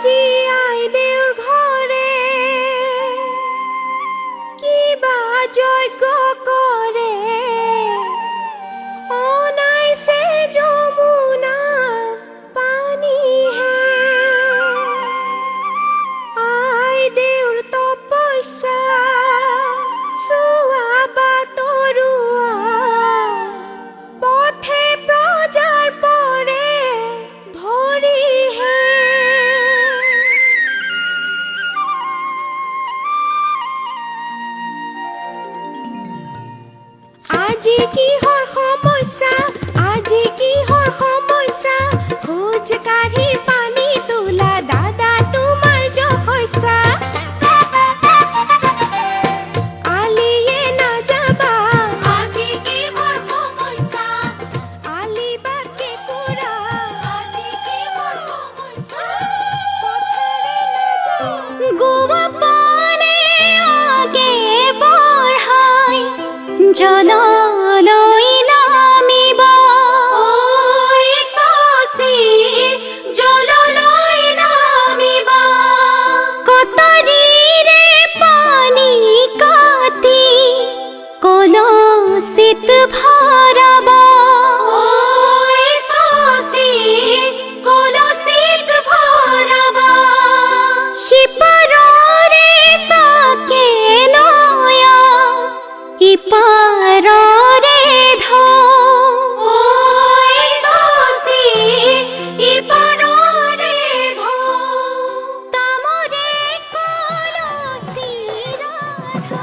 আজি আই দেউৰ ঘৰে কিবা যজ্ঞ কৰে অনাইছে যমুনা পানী হে আই দেউৰ তপস্যা চোৱা বাতৰুৱা পথে প্ৰজাৰ পৰে ভৰি হে আজি কিহৰ সমস্যা আজি কিহৰ সমস্যা খোজ কাঢ়ি পানী তোলা দাদা তোমাৰ জহস্যা আলিয়ে নাযাবা আজি কিহৰ সমস্যা আলি বাকে কুৰা আজি কিহৰ সমস্যা পথৰে নাযাবা গোৱা পানে আগে বঢ়াই জললৈ নামিব ঐ সচি জললৈ নামিব কটাৰীৰে পানী কাটি কলচিত ভৰাব ঐ সচি কলচিত ভৰাব সিপাৰৰে চাকে নয়া ইপাৰৰে ঢৌ ঐ সচি ইপাৰৰে ঢৌ তামৰে কলচি ৰাধা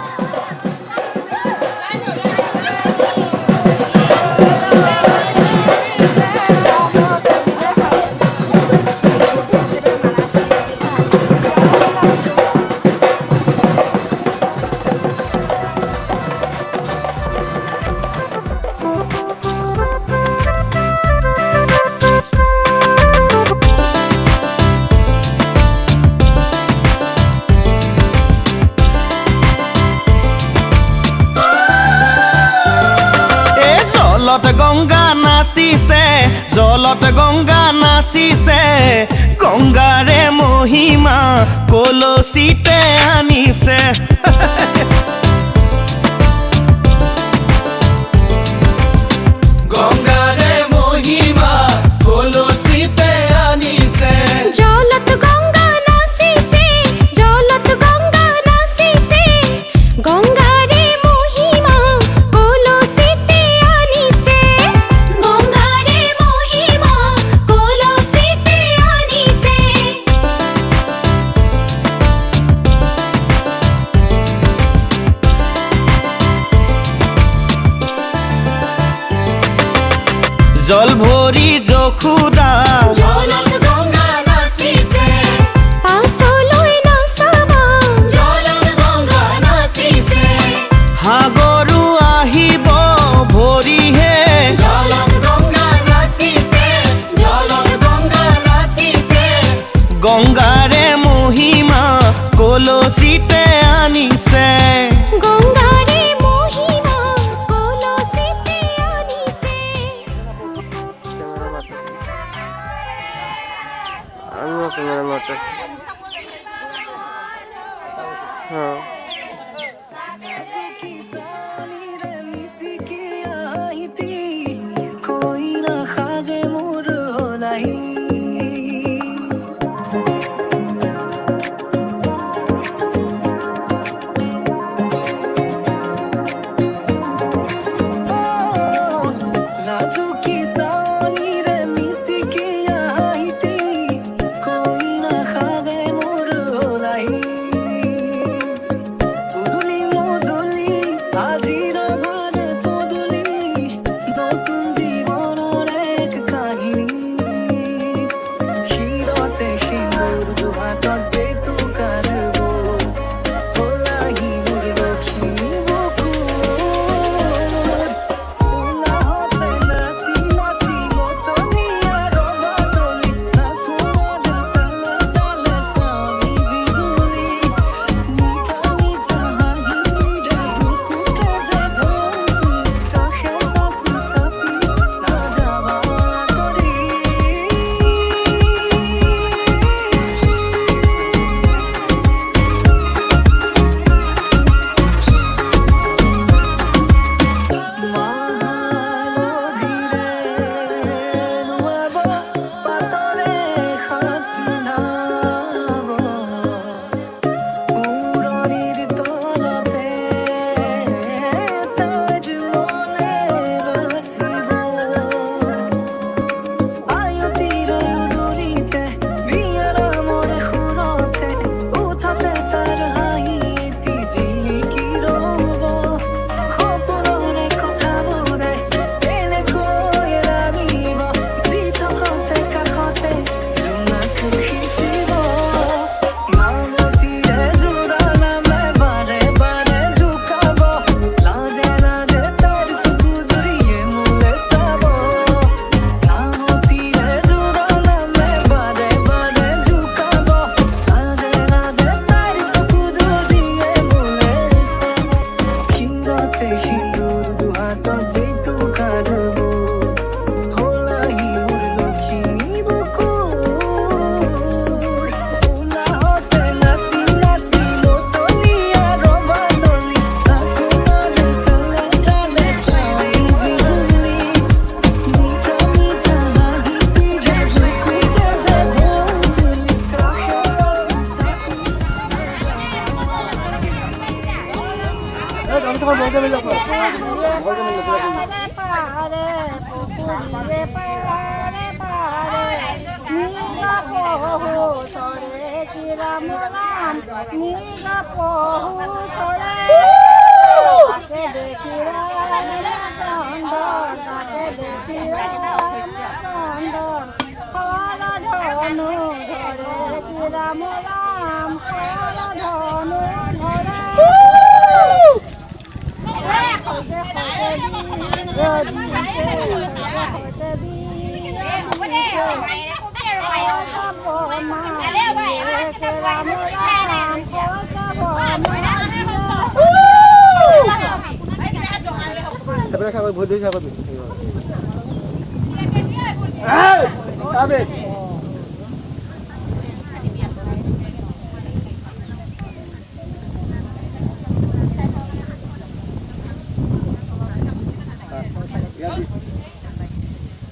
জলত গংগা নাচিছে গংগাৰে মহিমা কলচিতে আনিছে গংগাৰে মহিমা কলচিতে আনিছে জলত গংগা নাচিছে জলত গংগা নাচিছে গংগাৰে মহিমা কলচিতে আনিছে গংগাৰে মহিমা কলচিতে আনিছে জল ভৰি যশোদা জলত গংগা নাচিছে পাছলৈ নাচাবা জলত গংগা নাচিছে সাগৰো আহিব ভৰিহে জলত গংগা নাচিছে জলত গংগা নাচিছে গংগাৰে মহিমা কলচিতে আনিছে গংগাৰে মহিমা কলচিতে আনিছে আমিও ক্যামেরা মারতেছি হ্যাঁ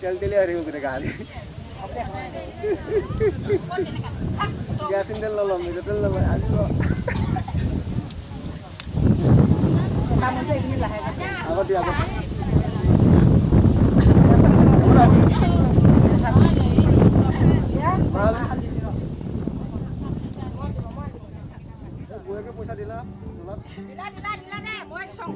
তেল তেলে আর এগুলো গালি গ্যাসিন তেল ললাম এটা তেল ললাম আসবো আগত দিয়া আগত বুয়াকে পয়সা দিলা দিলা দে মই সং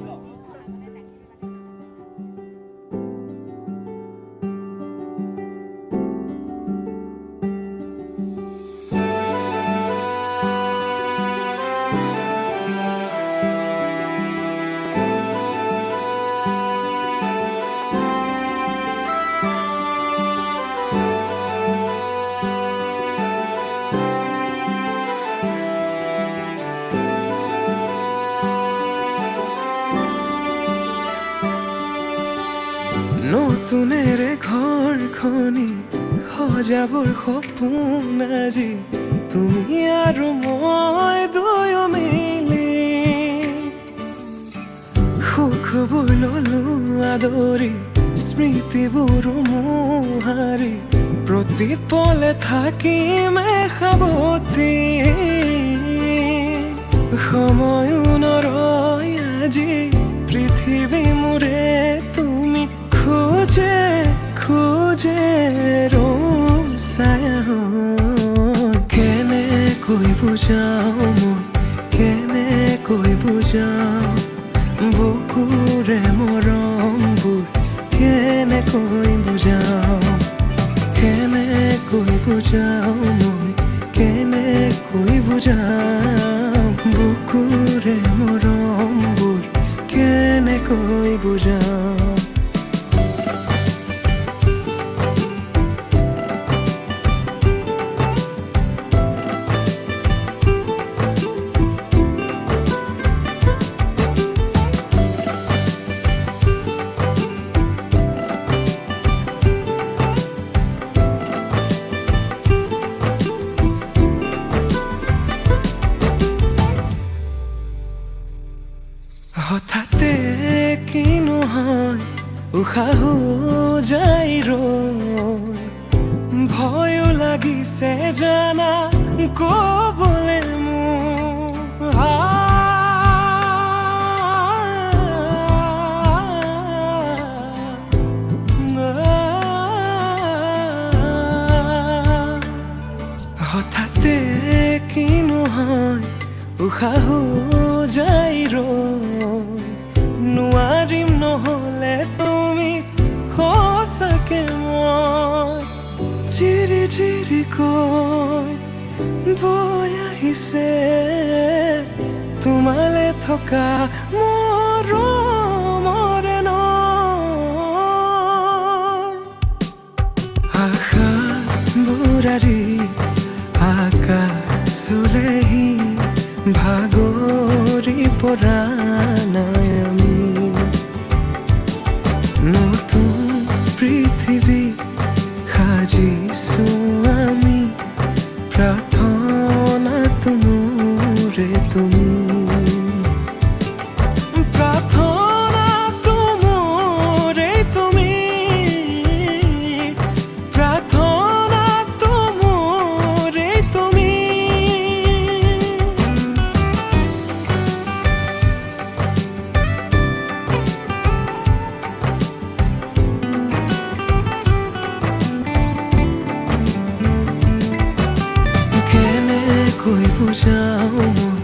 নতুনেৰে ঘৰখনি সজাবৰ সপোন আজি তুমি আৰু মই দুয়ো মিলি সুখবোৰ ললো আদৰি স্মৃতিবোৰ মোহাৰি প্ৰতি পলে থাকিম সাৱতি সময়ো নৰয় আজি পৃথিৱী মোৰে তুমি খোজে খোজে ৰচায়া কেনেকৈ বুজাও মই কেনেকৈ বুজাও বুকুৰে মৰমবোৰ কেনেকৈ বুজাও কেনেকৈ বুজাও মই কেনেকৈ বুজাও বুকুৰে মৰমবোৰ কেনেকৈ বুজাও হঠাতে কিনো হয় উশাহো যাই ৰৈ ভয়ো লাগিছে জানা কবলে মোৰ হঠাতে কি নহয় উশাহ যাই নোৱাৰিম নহ'লে তুমি সঁচাকে মই চিৰি চিৰি কৈ বৈ আহিছে তোমালে থকা মৰমৰে নৈ আশাবোৰ আজি আকাশলেহি ভাগৰি পৰা নাই আমি নতুন পৃথিৱী সাজিছো আমি প্ৰাৰ্থনা তোমৰে তুমি প্ৰাৰ্থনা তোমৰে তুমি প্ৰাৰ্থনা তোমৰে তুমি কেনেকৈ বুজাওঁ মই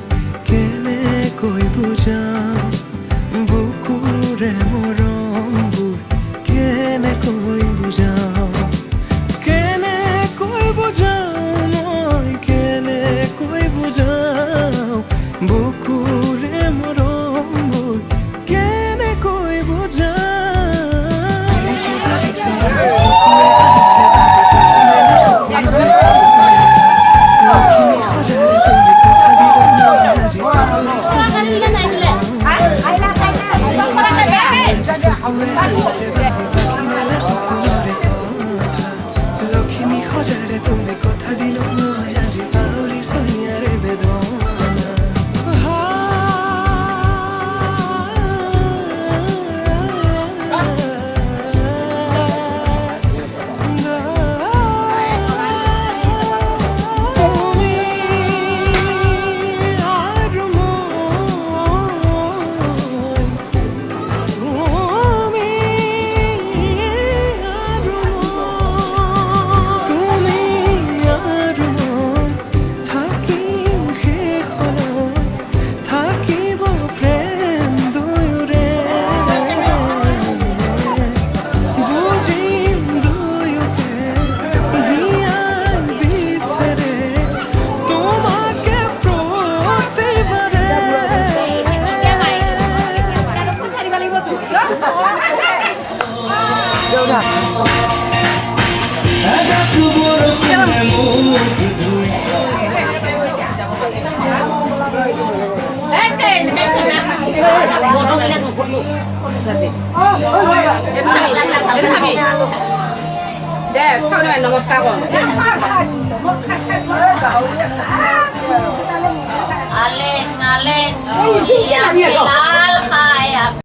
কেনেকৈ বুজাওঁ বুকুৰে মৰমবোৰ কেনেকৈ বুজাওঁ কেনেকৈ বুজাওঁ মই কেনেকৈ বুজাওঁ বুকুৰে মৰমবোৰ কেনেকৈ লক্ষ্মী সজাৰে তুমি কথা দিলো মই আজি পাহৰি চহিয়াৰে নমস্কাৰ আলেং আলেং